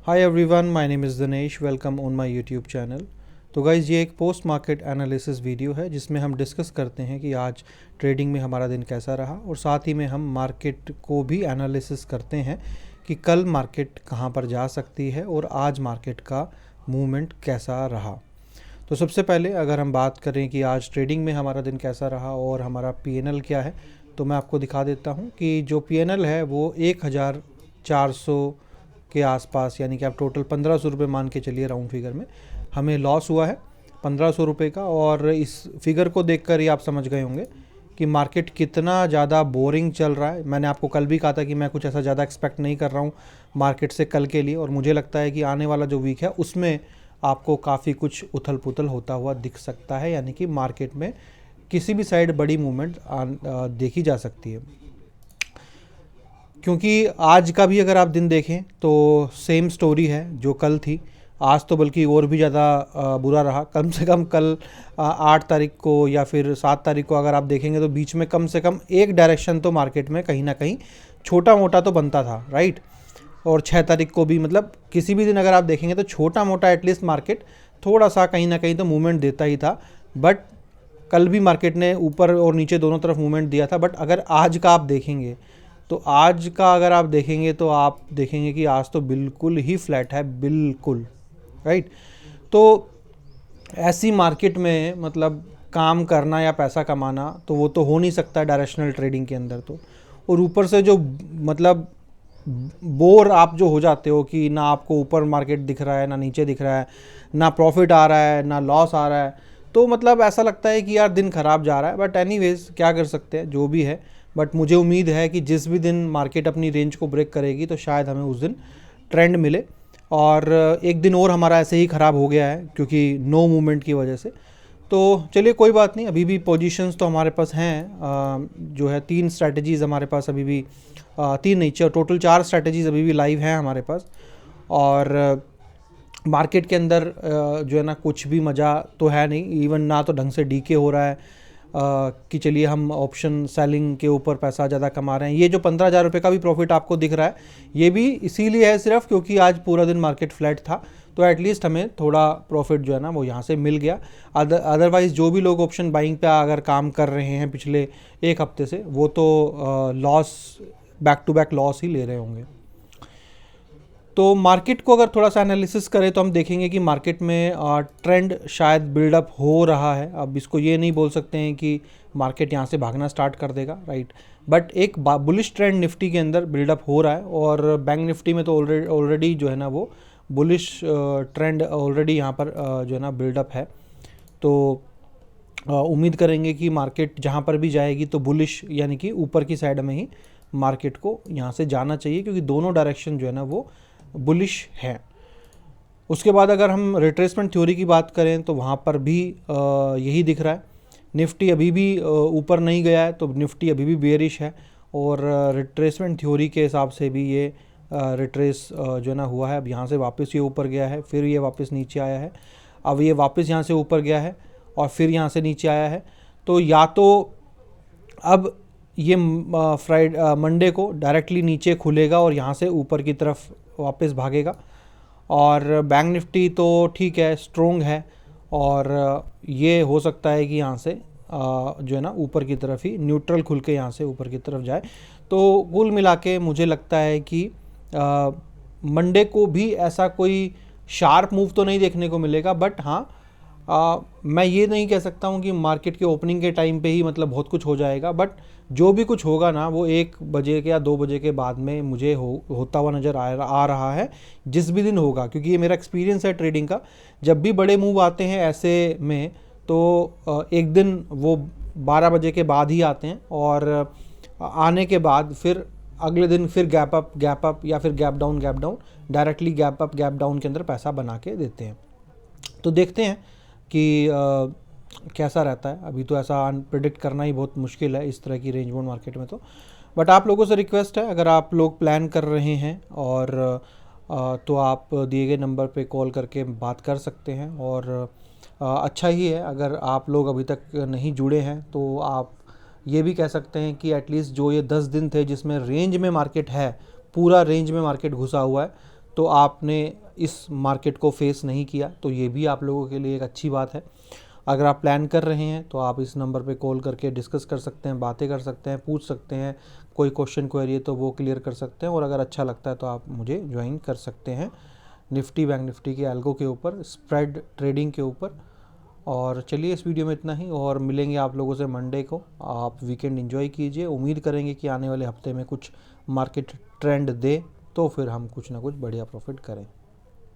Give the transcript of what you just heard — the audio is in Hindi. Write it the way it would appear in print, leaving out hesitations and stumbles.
Hi everyone, my name is Dinesh. Welcome on my YouTube channel. तो गाइज़, ये एक पोस्ट मार्केट एनालिसिस वीडियो है जिसमें हम डिस्कस करते हैं कि आज ट्रेडिंग में हमारा दिन कैसा रहा और साथ ही में हम मार्केट को भी एनालिसिस करते हैं कि कल मार्केट कहाँ पर जा सकती है और आज मार्केट का मूवमेंट कैसा रहा। तो सबसे पहले अगर हम बात करें कि आज ट्रेडिंग में हमारा दिन कैसा रहा और हमारा पीएनएल क्या है, तो मैं आपको दिखा देता हूँ कि जो पीएनएल है वो 1400 के आसपास, यानी कि आप टोटल 1500 रुपये मान के चलिए राउंड फिगर में, हमें लॉस हुआ है 1500 रुपये का। और इस फिगर को देखकर ही आप समझ गए होंगे कि मार्केट कितना ज़्यादा बोरिंग चल रहा है। मैंने आपको कल भी कहा था कि मैं कुछ ऐसा ज़्यादा एक्सपेक्ट नहीं कर रहा हूँ मार्केट से कल के लिए, और मुझे लगता है कि आने वाला जो वीक है उसमें आपको काफ़ी कुछ उथल पुथल होता हुआ दिख सकता है, यानी कि मार्केट में किसी भी साइड बड़ी मूवमेंट देखी जा सकती है। क्योंकि आज का भी अगर आप दिन देखें तो सेम स्टोरी है जो कल थी। आज तो बल्कि और भी ज़्यादा बुरा रहा। कम से कम कल 8 तारीख को या फिर 7 तारीख को अगर आप देखेंगे तो बीच में कम से कम एक डायरेक्शन तो मार्केट में कहीं ना कहीं छोटा मोटा तो बनता था, राइट। और 6 तारीख को भी, मतलब किसी भी दिन अगर आप देखेंगे तो छोटा मोटा एटलीस्ट मार्केट थोड़ा सा कहीं ना कहीं तो मूवमेंट देता ही था। बट कल भी मार्केट ने ऊपर और नीचे दोनों तरफ मूवमेंट दिया था। बट अगर आज का आप देखेंगे तो आज का अगर आप देखेंगे तो आप देखेंगे कि आज तो बिल्कुल ही फ्लैट है, बिल्कुल, राइट। तो ऐसी मार्केट में मतलब काम करना या पैसा कमाना तो वो तो हो नहीं सकता डायरेक्शनल ट्रेडिंग के अंदर तो। और ऊपर से जो मतलब बोर आप जो हो जाते हो कि ना आपको ऊपर मार्केट दिख रहा है ना नीचे दिख रहा है, ना प्रॉफिट आ रहा है ना लॉस आ रहा है, तो मतलब ऐसा लगता है कि यार दिन खराब जा रहा है। बट एनीवेज क्या कर सकते हैं, जो भी है। बट मुझे उम्मीद है कि जिस भी दिन मार्केट अपनी रेंज को ब्रेक करेगी तो शायद हमें उस दिन ट्रेंड मिले। और एक दिन और हमारा ऐसे ही ख़राब हो गया है क्योंकि नो मूवमेंट की वजह से। तो चलिए कोई बात नहीं, अभी भी पोजीशंस तो हमारे पास हैं। जो है 3 स्ट्रैटेजीज़ हमारे पास अभी भी, 3 नहीं, टोटल 4 स्ट्रैटेजीज़ अभी भी लाइव हैं हमारे पास। और मार्केट के अंदर जो है ना कुछ भी मज़ा तो है नहीं, इवन ना तो ढंग से डीके हो रहा है कि चलिए हम ऑप्शन सेलिंग के ऊपर पैसा ज़्यादा कमा रहे हैं। ये जो 15,000 रुपये का भी प्रॉफिट आपको दिख रहा है ये भी इसीलिए है सिर्फ क्योंकि आज पूरा दिन मार्केट फ्लैट था, तो एटलीस्ट हमें थोड़ा प्रॉफिट जो है ना वो यहाँ से मिल गया। अदरवाइज़ जो भी लोग ऑप्शन बाइंग पे अगर काम कर रहे हैं पिछले एक हफ्ते से, वो तो loss, back to back loss ही ले रहे होंगे। तो मार्केट को अगर थोड़ा सा एनालिसिस करें तो हम देखेंगे कि मार्केट में ट्रेंड शायद बिल्डअप हो रहा है। अब इसको ये नहीं बोल सकते हैं कि मार्केट यहाँ से भागना स्टार्ट कर देगा, राइट। बट एक बुलिश ट्रेंड निफ्टी के अंदर बिल्डअप हो रहा है और बैंक निफ्टी में तो ऑलरेडी जो है ना वो बुलिश ट्रेंड ऑलरेडी यहाँ पर जो है ना बिल्डअप है। तो उम्मीद करेंगे कि मार्केट जहाँ पर भी जाएगी तो बुलिश, यानी कि ऊपर की साइड में ही मार्केट को यहाँ से जाना चाहिए क्योंकि दोनों डायरेक्शन जो है ना वो बुलिश है। उसके बाद अगर हम रिट्रेसमेंट थ्योरी की बात करें तो वहाँ पर भी यही दिख रहा है। निफ्टी अभी भी ऊपर नहीं गया है तो निफ्टी अभी भी बेयरिश है। और रिट्रेसमेंट थ्योरी के हिसाब से भी ये रिट्रेस जो ना हुआ है। अब यहाँ से वापस ये ऊपर गया है, फिर ये वापस नीचे आया है, अब ये वापस यहाँ से ऊपर गया है और फिर यहाँ से नीचे आया है। तो या तो अब ये मंडे को डायरेक्टली नीचे खुलेगा और यहाँ से ऊपर की तरफ वापस भागेगा। और बैंक निफ्टी तो ठीक है, स्ट्रोंग है, और ये हो सकता है कि यहाँ से जो है ना ऊपर की तरफ ही न्यूट्रल खुल के यहाँ से ऊपर की तरफ जाए। तो कुल मिला के मुझे लगता है कि मंडे को भी ऐसा कोई शार्प मूव तो नहीं देखने को मिलेगा। बट हाँ, मैं ये नहीं कह सकता हूँ कि मार्केट के ओपनिंग के टाइम पे ही मतलब बहुत कुछ हो जाएगा। बट जो भी कुछ होगा ना वो 1 बजे के या 2 बजे के बाद में मुझे होता हुआ नज़र आ रहा है, जिस भी दिन होगा। क्योंकि ये मेरा एक्सपीरियंस है ट्रेडिंग का, जब भी बड़े मूव आते हैं ऐसे में तो एक दिन वो 12 बजे के बाद ही आते हैं और आने के बाद फिर अगले दिन फिर गैप अप या फिर gap down directly gap up gap down के अंदर पैसा बना के देते हैं। तो देखते हैं कि कैसा रहता है। अभी तो ऐसा प्रिडिक्ट करना ही बहुत मुश्किल है इस तरह की रेंज बाउंड मार्केट में तो। बट आप लोगों से रिक्वेस्ट है, अगर आप लोग प्लान कर रहे हैं और तो आप दिए गए नंबर पे कॉल करके बात कर सकते हैं। और अच्छा ही है अगर आप लोग अभी तक नहीं जुड़े हैं तो आप ये भी कह सकते हैं कि एटलीस्ट जो ये 10 दिन थे जिसमें रेंज में मार्केट है, पूरा रेंज में मार्केट घुसा हुआ है, तो आपने इस मार्केट को फेस नहीं किया, तो ये भी आप लोगों के लिए एक अच्छी बात है। अगर आप प्लान कर रहे हैं तो आप इस नंबर पे कॉल करके डिस्कस कर सकते हैं, बातें कर सकते हैं, पूछ सकते हैं, कोई क्वेश्चन क्वेरी है तो वो क्लियर कर सकते हैं, और अगर अच्छा लगता है तो आप मुझे ज्वाइन कर सकते हैं निफ्टी बैंक निफ्टी के एल्गो के ऊपर, स्प्रेड ट्रेडिंग के ऊपर। और चलिए इस वीडियो में इतना ही, और मिलेंगे आप लोगों से मंडे को। आप वीकेंड एंजॉय कीजिए, उम्मीद करेंगे कि आने वाले हफ्ते में कुछ मार्केट ट्रेंड दे, तो फिर हम कुछ ना कुछ बढ़िया प्रॉफिट करें।